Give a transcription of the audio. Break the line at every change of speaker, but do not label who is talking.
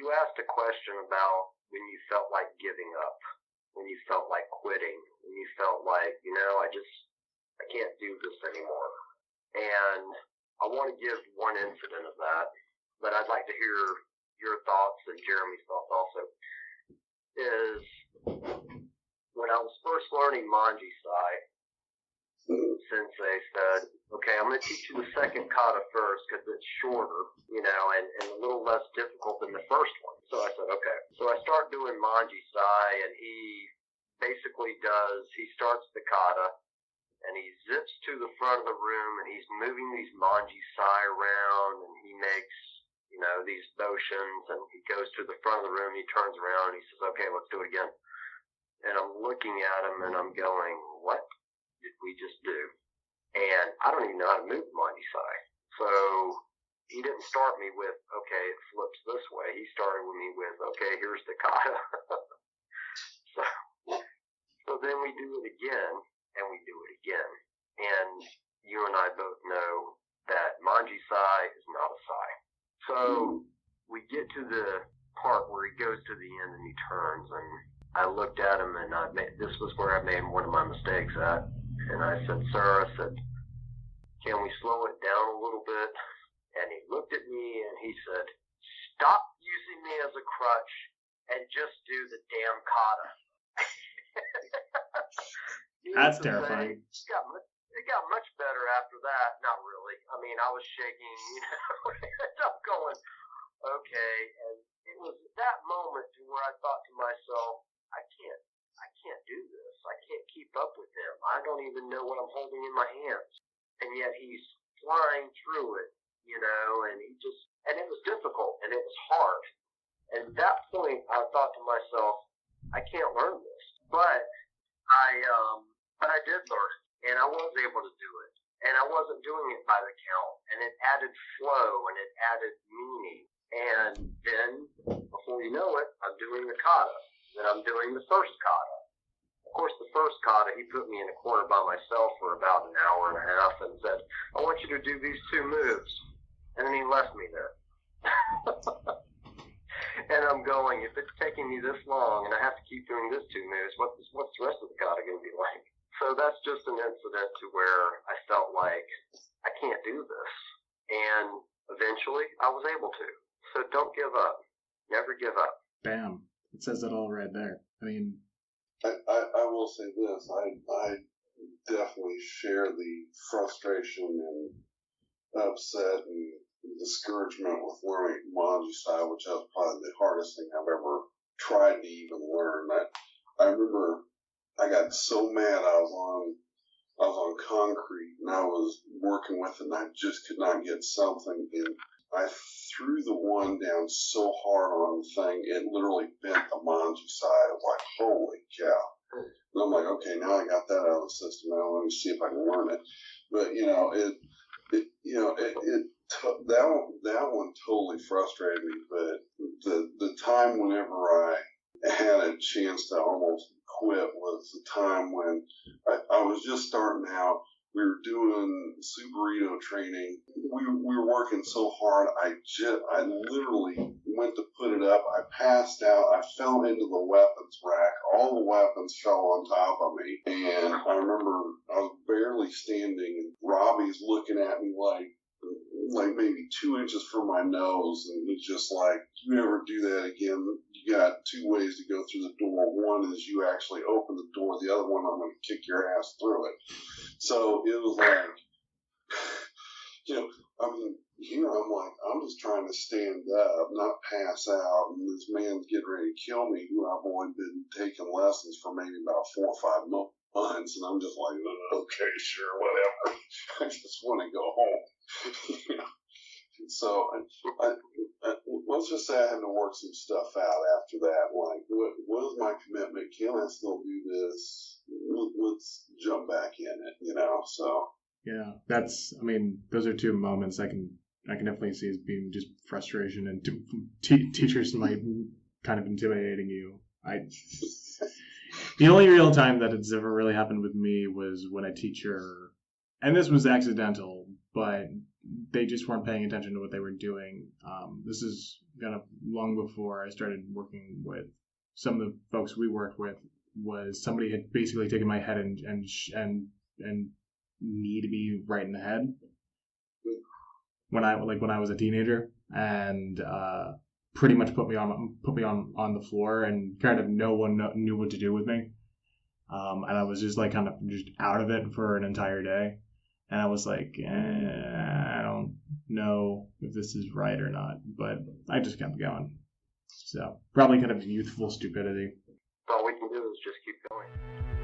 you asked a question about when you felt like giving up, when you felt like quitting, when you felt like, I can't do this anymore. And I want to give one incident of that, but I'd like to hear your thoughts and Jeremy's thoughts also. Is when I was first learning Manji Sai, Sensei said, okay, I'm going to teach you the second kata first because it's shorter, and a little less difficult than the first one. So I said, okay. So I start doing Manji Sai, and he basically he starts the kata, and he zips to the front of the room, and he's moving these Manji Sai around, and he makes, these motions, and he goes to the front of the room, he turns around, and he says, okay, let's do it again. And I'm looking at him, and I'm going, what did we just do? And I don't even know how to move Manji Sai. So he didn't start me with, okay, it flips this way. He started with me with, okay, here's the kata. So then we do it again, and we do it again. And you and I both know that Manji Sai is not a Sai. So we get to the part where he goes to the end and he turns, and I looked at him, and this was where I made one of my mistakes at. And I said, sir, can we slow it down a little bit? And he looked at me and he said, stop using me as a crutch and just do the damn kata.
That's terrifying.
It got much better after that. Not really. I mean, I was shaking, I'm going, okay. And it was that moment to where I thought to myself, I can't do this. I can't keep up with him. I don't even know what I'm holding in my hands. And yet he's flying through it, and it was difficult and it was hard. And at that point, I thought to myself, I can't learn this. But I did learn it, and I was able to do it. And I wasn't doing it by the count, and it added flow and it added meaning. And then, before you know it, I'm doing the kata. Then I'm doing the first kata. Of course, the first kata, he put me in a corner by myself for about an hour and a half and said, I want you to do these two moves. And then he left me there. And I'm going, if it's taking me this long and I have to keep doing this two moves, what's the rest of the kata going to be like? So that's just an incident to where I felt like I can't do this. And eventually I was able to. So don't give up. Never give up.
Bam. It says it all right there. I mean,
I will say this. I definitely share the frustration and upset and discouragement with learning Manji Sai, which was probably the hardest thing I've ever tried to even learn. I remember I got so mad I was on concrete and I was working with it and I just could not get something in. I threw the one down so hard on the thing, it literally bent the Manji Sai. I was like, holy cow. And I'm like, okay, now I got that out of the system. Now let me see if I can learn it. But, that one totally frustrated me. But the time whenever I had a chance to almost quit was the time when I was just starting out. We were doing Super Ito training. We were working so hard. I literally went to put it up. I passed out. I fell into the weapons rack. All the weapons fell on top of me. And I remember I was barely standing. And Robbie's looking at me like maybe 2 inches from my nose. And he's just like, you ever do that again, you got two ways to go through the door. One is you actually open the door. The other one, I'm going to kick your ass through it. So it was like, here I'm like, I'm just trying to stand up, not pass out. And this man's getting ready to kill me, who I've only been taking lessons for maybe about 4 or 5 months. And I'm just like, okay, sure, whatever. I just want to go home. So let's just say I had to work some stuff out after that. Like, what is my commitment? Can I still do this? Let's jump back in it, so.
Yeah, those are two moments I can definitely see as being just frustration and teachers might kind of intimidating you. The only real time that it's ever really happened with me was when a teacher, and this was accidental, but they just weren't paying attention to what they were doing. This kind of long before I started working with some of the folks we worked with, was somebody had basically taken my head and kneed me right in the head when I was a teenager, and pretty much put me on the floor, and kind of no one knew what to do with me. And I was just like kind of just out of it for an entire day. And I was like, I don't know if this is right or not, but I just kept going. So probably kind of youthful stupidity.
All we can do is just keep going.